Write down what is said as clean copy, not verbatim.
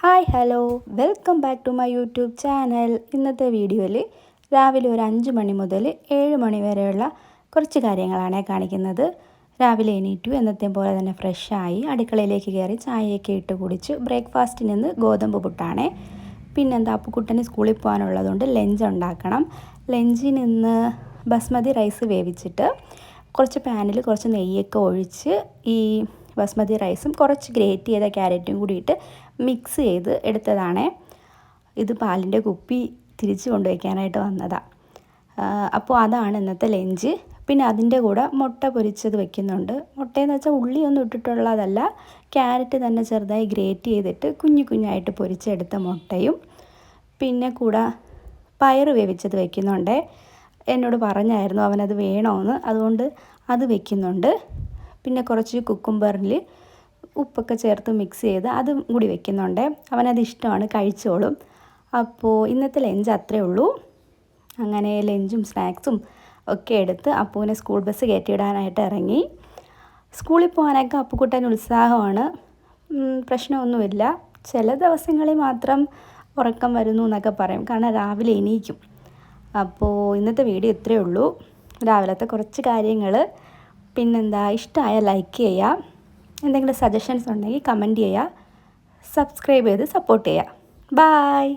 Hi hello welcome back to my YouTube channel. ഇന്നത്തെ വീഡിയോയിൽ രാവിലെ ഒരു 5 മണി മുതൽ 7 മണി വരെയുള്ള കുറച്ച് കാര്യങ്ങളാണ് കാണിക്കുന്നത്. രാവിലെ എണീറ്റു, എന്നത്തെ പോലെ തന്നെ ഫ്രഷായി അടുക്കളയിലേക്ക് കയറി ചായയൊക്കെ ഇട്ട് കുടിച്ചു. ബ്രേക്ക്ഫാസ്റ്റിന് ഇന്ന് ഗോതമ്പ് പുട്ടാണ്. പിന്നെന്താ, അപ്പുക്കുട്ടന് സ്കൂളിൽ പോകാനുള്ളതുകൊണ്ട് ലഞ്ച് ഉണ്ടാക്കണം. ലഞ്ചിന് ഇന്ന് ബസ്മതി റൈസ് വേവിച്ചിട്ട് കുറച്ച് പാനിൽ കുറച്ച് നെയ്യൊക്കെ ഒഴിച്ച് ഈ ബസ്മതി റൈസും കുറച്ച് ഗ്രേറ്റ് ചെയ്ത ക്യാരറ്റും കൂടിയിട്ട് മിക്സ് ചെയ്ത് എടുത്തതാണ്. ഇത് പാലിൻ്റെ കുപ്പി തിരിച്ച് കൊണ്ടുവയ്ക്കാനായിട്ട് വന്നതാണ്. അപ്പോൾ അതാണ് ഇന്നത്തെ ലഞ്ച്. പിന്നെ അതിൻ്റെ കൂടെ മുട്ട പൊരിച്ചത് വെക്കുന്നുണ്ട്. മുട്ടയെന്ന് വെച്ചാൽ ഉള്ളിയൊന്നും ഇട്ടിട്ടുള്ളതല്ല, ക്യാരറ്റ് തന്നെ ചെറുതായി ഗ്രേറ്റ് ചെയ്തിട്ട് കുഞ്ഞു കുഞ്ഞായിട്ട് പൊരിച്ചെടുത്ത മുട്ടയും, പിന്നെ കൂടെ പയർ വേവിച്ചത് വെക്കുന്നുണ്ട്. എന്നോട് പറഞ്ഞായിരുന്നു അവനത് വേണമെന്ന്, അതുകൊണ്ട് അത് വെക്കുന്നുണ്ട്. പിന്നെ കുറച്ച് കുക്കുംബറിൽ ഉപ്പൊക്കെ ചേർത്ത് മിക്സ് ചെയ്ത് അതും കൂടി വെക്കുന്നുണ്ട്. അവനത് ഇഷ്ടമാണ്, കഴിച്ചോളും. അപ്പോൾ ഇന്നത്തെ ലഞ്ച് അത്രേ ഉള്ളൂ. അങ്ങനെ ലഞ്ചും സ്നാക്സും ഒക്കെ എടുത്ത് അപ്പുവിനെ സ്കൂൾ ബസ് കയറ്റിയിടാനായിട്ട് ഇറങ്ങി. സ്കൂളിൽ പോകാനൊക്കെ അപ്പുക്കുട്ടൻ ഉത്സാഹമാണ്, പ്രശ്നമൊന്നുമില്ല. ചില ദിവസങ്ങളിൽ മാത്രം ഉറക്കം വരുന്നു എന്നൊക്കെ പറയും, കാരണം രാവിലെ എണീക്കും. അപ്പോൾ ഇന്നത്തെ വീഡിയോ ഇത്രയേ ഉള്ളൂ, രാവിലത്തെ കുറച്ച് കാര്യങ്ങൾ. പിന്നെന്താ, ഇഷ്ടമായ ലൈക്ക് ചെയ്യുക, എന്തെങ്കിലും സജഷൻസ് ഉണ്ടെങ്കിൽ കമൻറ്റ് ചെയ്യുക, സബ്സ്ക്രൈബ് ചെയ്ത് സപ്പോർട്ട് ചെയ്യുക. ബായ്.